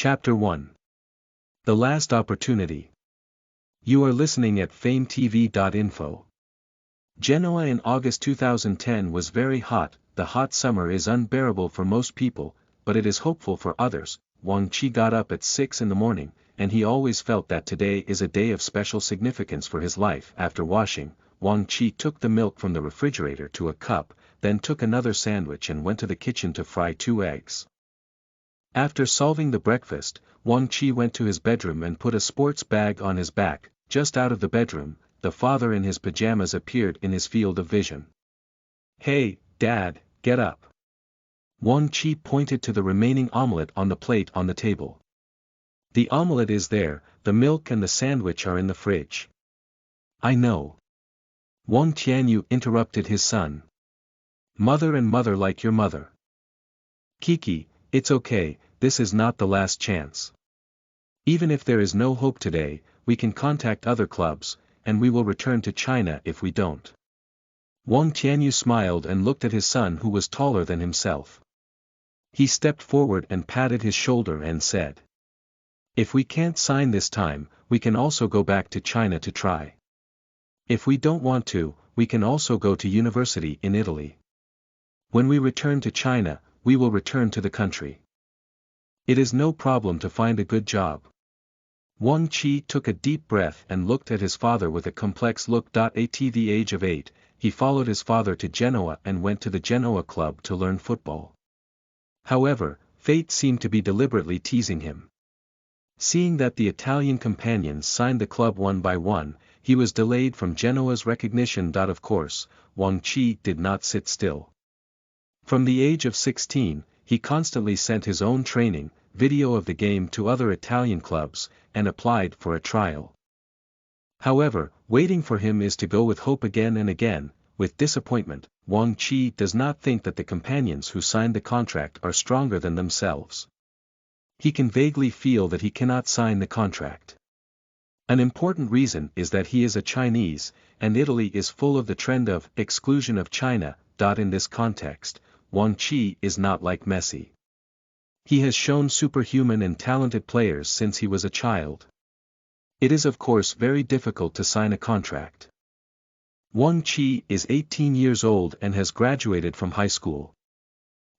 Chapter 1. The Last Opportunity. You are listening at FameTV.info. Genoa in August 2010 was very hot. The hot summer is unbearable for most people, but it is hopeful for others. Wang Qi got up at 6 in the morning, and he always felt that today is a day of special significance for his life. After washing, Wang Qi took the milk from the refrigerator to a cup, then took another sandwich and went to the kitchen to fry 2 eggs. After solving the breakfast, Wang Qi went to his bedroom and put a sports bag on his back. Just out of the bedroom, the father in his pajamas appeared in his field of vision. "Hey, Dad, get up." Wang Qi pointed to the remaining omelette on the plate on the table. "The omelette is there, the milk and the sandwich are in the fridge." "I know." Wang Tianyu interrupted his son. "Mother and mother like your mother." "Kiki, it's okay, this is not the last chance. Even if there is no hope today, we can contact other clubs, and we will return to China if we don't." Wang Tianyu smiled and looked at his son who was taller than himself. He stepped forward and patted his shoulder and said, "If we can't sign this time, we can also go back to China to try. If we don't want to, we can also go to university in Italy. When we return to China, we will return to the country. It is no problem to find a good job." Wang Qi took a deep breath and looked at his father with a complex look. At the age of 8, he followed his father to Genoa and went to the Genoa club to learn football. However, fate seemed to be deliberately teasing him. Seeing that the Italian companions signed the club one by one, he was delayed from Genoa's recognition. Of course, Wang Qi did not sit still. From the age of 16, he constantly sent his own training video of the game to other Italian clubs, and applied for a trial. However, waiting for him is to go with hope again and again. With disappointment, Wang Qi does not think that the companions who signed the contract are stronger than themselves. He can vaguely feel that he cannot sign the contract. An important reason is that he is a Chinese, and Italy is full of the trend of exclusion of China. In this context, Wang Qi is not like Messi. He has shown superhuman and talented players since he was a child. It is of course very difficult to sign a contract. Wang Qi is 18 years old and has graduated from high school.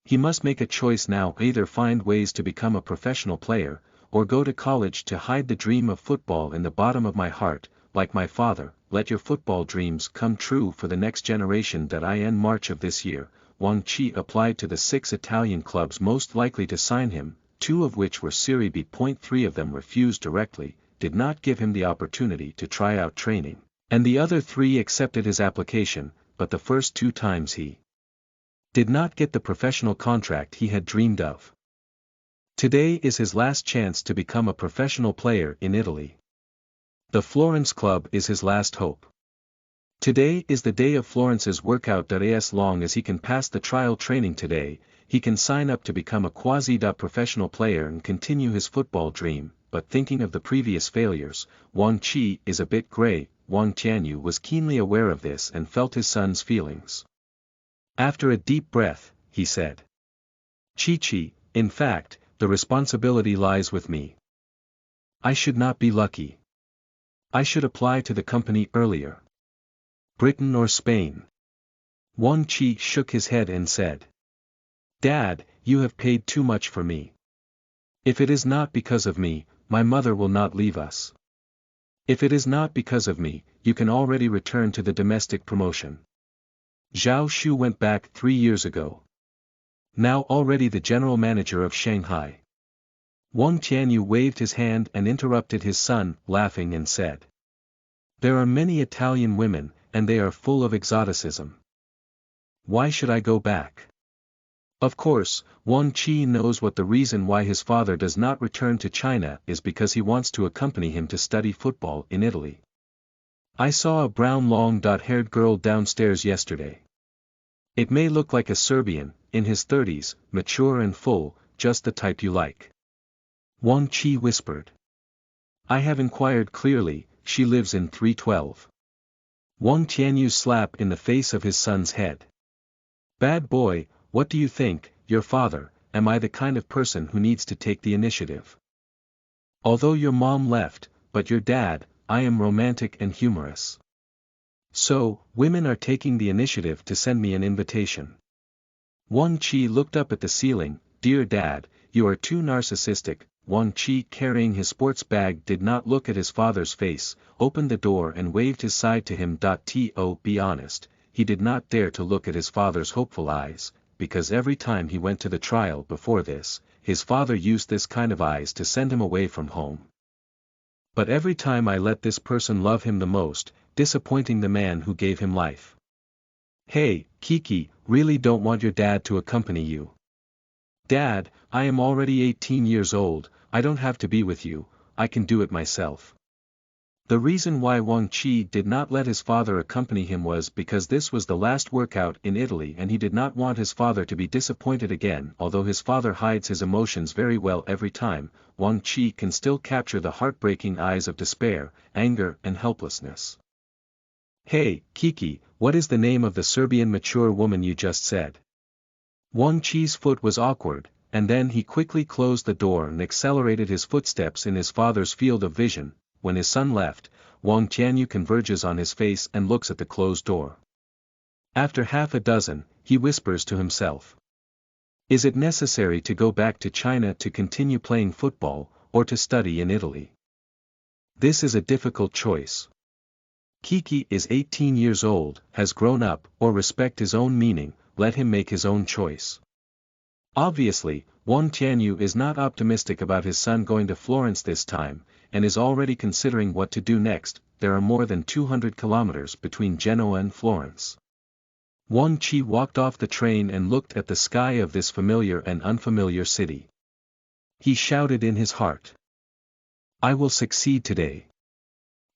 He must make a choice now: either find ways to become a professional player, or go to college to hide the dream of football in the bottom of my heart. Like my father, let your football dreams come true for the next generation. In March of this year, Wang Qi applied to the 6 Italian clubs most likely to sign him, 2 of which were Serie B. 3 of them refused directly, did not give him the opportunity to try out training, and the other 3 accepted his application, but the first 2 times he did not get the professional contract he had dreamed of. Today is his last chance to become a professional player in Italy. The Florence club is his last hope. Today is the day of Florence's workout. As long as he can pass the trial training today, he can sign up to become a quasi-professional player and continue his football dream. But thinking of the previous failures, Wang Qi is a bit gray. Wang Tianyu was keenly aware of this and felt his son's feelings. After a deep breath, he said, "Qi, in fact, the responsibility lies with me. I should not be lucky. I should apply to the company earlier. Britain or Spain." Wang Qi shook his head and said, "Dad, you have paid too much for me. If it is not because of me, my mother will not leave us. If it is not because of me, you can already return to the domestic promotion. Zhao Shu went back 3 years ago. Now already the general manager of Shanghai." Wang Tianyu waved his hand and interrupted his son, laughing, and said, "There are many Italian women, and they are full of exoticism. Why should I go back?" Of course, Wang Qi knows what the reason why his father does not return to China is: because he wants to accompany him to study football in Italy. "I saw a brown long-haired girl downstairs yesterday. It may look like a Serbian, in his 30s, mature and full, just the type you like." Wang Qi whispered. "I have inquired clearly, she lives in 312. Wang Tianyu's slap in the face of his son's head. "Bad boy, what do you think, your father, am I the kind of person who needs to take the initiative? Although your mom left, but your dad, I am romantic and humorous. So, women are taking the initiative to send me an invitation. Wang Qi looked up at the ceiling. Dear Dad, you are too narcissistic. Wang Qi, carrying his sports bag, did not look at his father's face, opened the door and waved his side to him. To be honest, he did not dare to look at his father's hopeful eyes, because every time he went to the trial before this, his father used this kind of eyes to send him away from home. But every time I let this person love him the most, disappointing the man who gave him life. Hey, Kiki, really don't want your dad to accompany you. Dad, I am already 18 years old, I don't have to be with you, I can do it myself. The reason why Wang Qi did not let his father accompany him was because this was the last workout in Italy and he did not want his father to be disappointed again. Although his father hides his emotions very well every time, Wang Qi can still capture the heartbreaking eyes of despair, anger and helplessness. Hey, Kiki, what is the name of the Serbian mature woman you just said? Wang Qi's foot was awkward, and then he quickly closed the door and accelerated his footsteps in his father's field of vision. When his son left, Wang Tianyu converges on his face and looks at the closed door. After half a dozen, he whispers to himself. Is it necessary to go back to China to continue playing football, or to study in Italy? This is a difficult choice. Kiki is 18 years old, has grown up, or respect his own meaning, let him make his own choice. Obviously, Wang Tianyu is not optimistic about his son going to Florence this time, and is already considering what to do next. There are more than 200 kilometers between Genoa and Florence. Wang Qi walked off the train and looked at the sky of this familiar and unfamiliar city. He shouted in his heart. I will succeed today.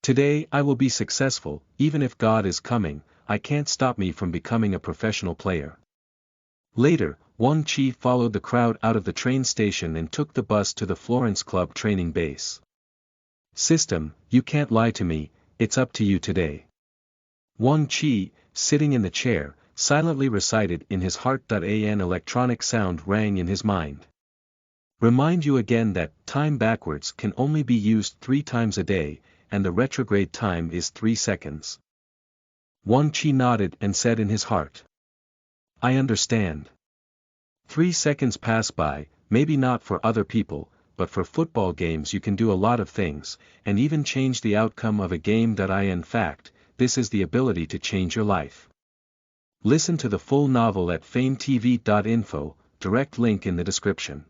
Today I will be successful. Even if God is coming, I can't stop me from becoming a professional player. Later, Wang Qi followed the crowd out of the train station and took the bus to the Florence Club training base. System, you can't lie to me, it's up to you today. Wang Qi, sitting in the chair, silently recited in his heart. An electronic sound rang in his mind. Remind you again that time backwards can only be used 3 times a day, and the retrograde time is 3 seconds. Wang Qi nodded and said in his heart. I understand. 3 seconds pass by, maybe not for other people, but for football games you can do a lot of things, and even change the outcome of a game. In fact, this is the ability to change your life. Listen to the full novel at FameTV.info, direct link in the description.